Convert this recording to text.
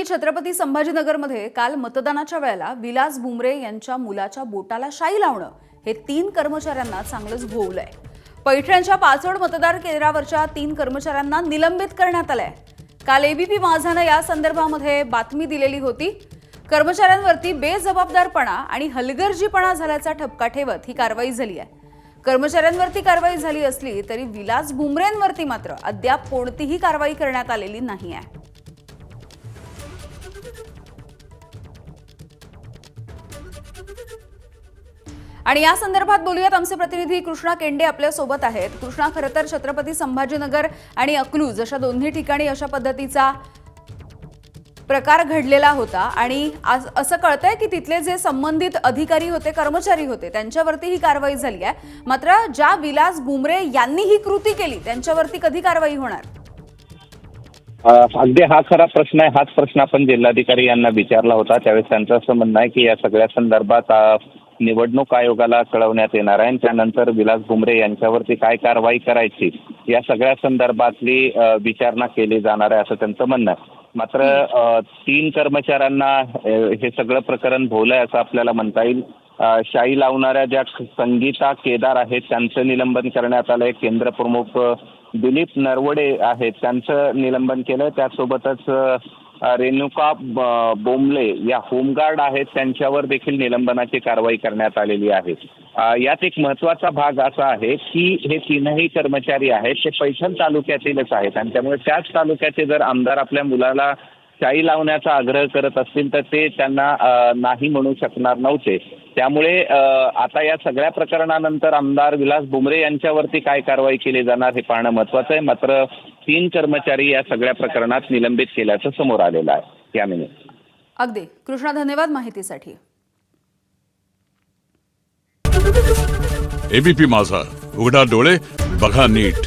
छत्रपती संभाजीनगरमध्ये काल मतदानाच्या वेळेला विलास बुमरे यांच्या मुलाच्या बोटाला शाई लावणं हे 3 कर्मचाऱ्यांना चांगलंच भोवलंय। पैठणच्या पाचोड मतदार केंद्रावरच्या 3 कर्मचाऱ्यांना निलंबित करण्यात आलंय। काल एबीपी माझानं या संदर्भामध्ये बातमी दिलेली होती। कर्मचाऱ्यांवरती बेजबाबदारपणा आणि हलगर्जीपणा झाल्याचा ठपका ठेवत ही कारवाई झाली आहे। कर्मचाऱ्यांवरती कारवाई झाली असली तरी विलास बुमरेंवरती मात्र अद्याप कोणतीही कारवाई करण्यात आलेली नाही आहे। आणि या संदर्भात बोलूयात, आमचे प्रतिनिधी कृष्णा केंडे आपल्या सोबत आहेत। कृष्णा, खरं तर छत्रपती संभाजीनगर आणि अकलूज अशा दोन्ही ठिकाणी अशा पद्धतीचा प्रकार घडलेला होता आणि असं कळतंय की तिथले जे संबंधित अधिकारी होते, कर्मचारी होते, त्यांच्यावरती ही कारवाई झाली आहे। मात्र ज्या विलास बुमरे यांनी ही कृती केली त्यांच्यावरती कधी कारवाई होणार? अगदी हा खरा प्रश्न आहे। हाच प्रश्न आपण जिल्हाधिकारी यांना विचारला होता। त्यावेळेस त्यांचं असं म्हणणं आहे की या सगळ्या संदर्भात निवडणूक आयोगाला कळवण्यात येणार आहे आणि त्यानंतर विलास बुमरे यांच्यावरती काय कारवाई करायची या सगळ्या संदर्भातली विचारणा केली जाणार आहे, असं त्यांचं म्हणणं आहे। मात्र 3 कर्मचाऱ्यांना हे सगळं प्रकरण भोवलंय असं आपल्याला म्हणता येईल। शाई लावणाऱ्या ज्या संगीता केदार आहेत त्यांचं निलंबन करण्यात आलंय। केंद्र प्रमुख दिलीप नरवडे आहेत त्यांचं निलंबन केलं। त्यासोबतच रेणुका बोंबले या होमगार्ड आहेत त्यांच्यावर देखील निलंबनाची कारवाई करण्यात आलेली आहे। यात एक महत्त्वाचा भाग असा आहे की हे 3ही कर्मचारी आहेत ते पैठण तालुक्यातीलच आहेत आणि त्यामुळे त्याच तालुक्याचे जर आमदार आपल्या मुलाला शाई लावण्याचा आग्रह करत असतील तर ते त्यांना नाही म्हणू शकणार नव्हते। त्यामुळे आता या सगळ्या प्रकरणानंतर आमदार विलास बुमरे यांच्यावरती काय कारवाई केली जाणार हे पाहणं महत्त्वाचं आहे। मात्र 3 कर्मचारी या सगळ्या प्रकरणात निलंबित केल्याचं समोर आलेलं आहे। यामिनी, अगदी कृष्णा, धन्यवाद माहितीसाठी। एबीपी माझा, उघडा डोळे बघा नीट।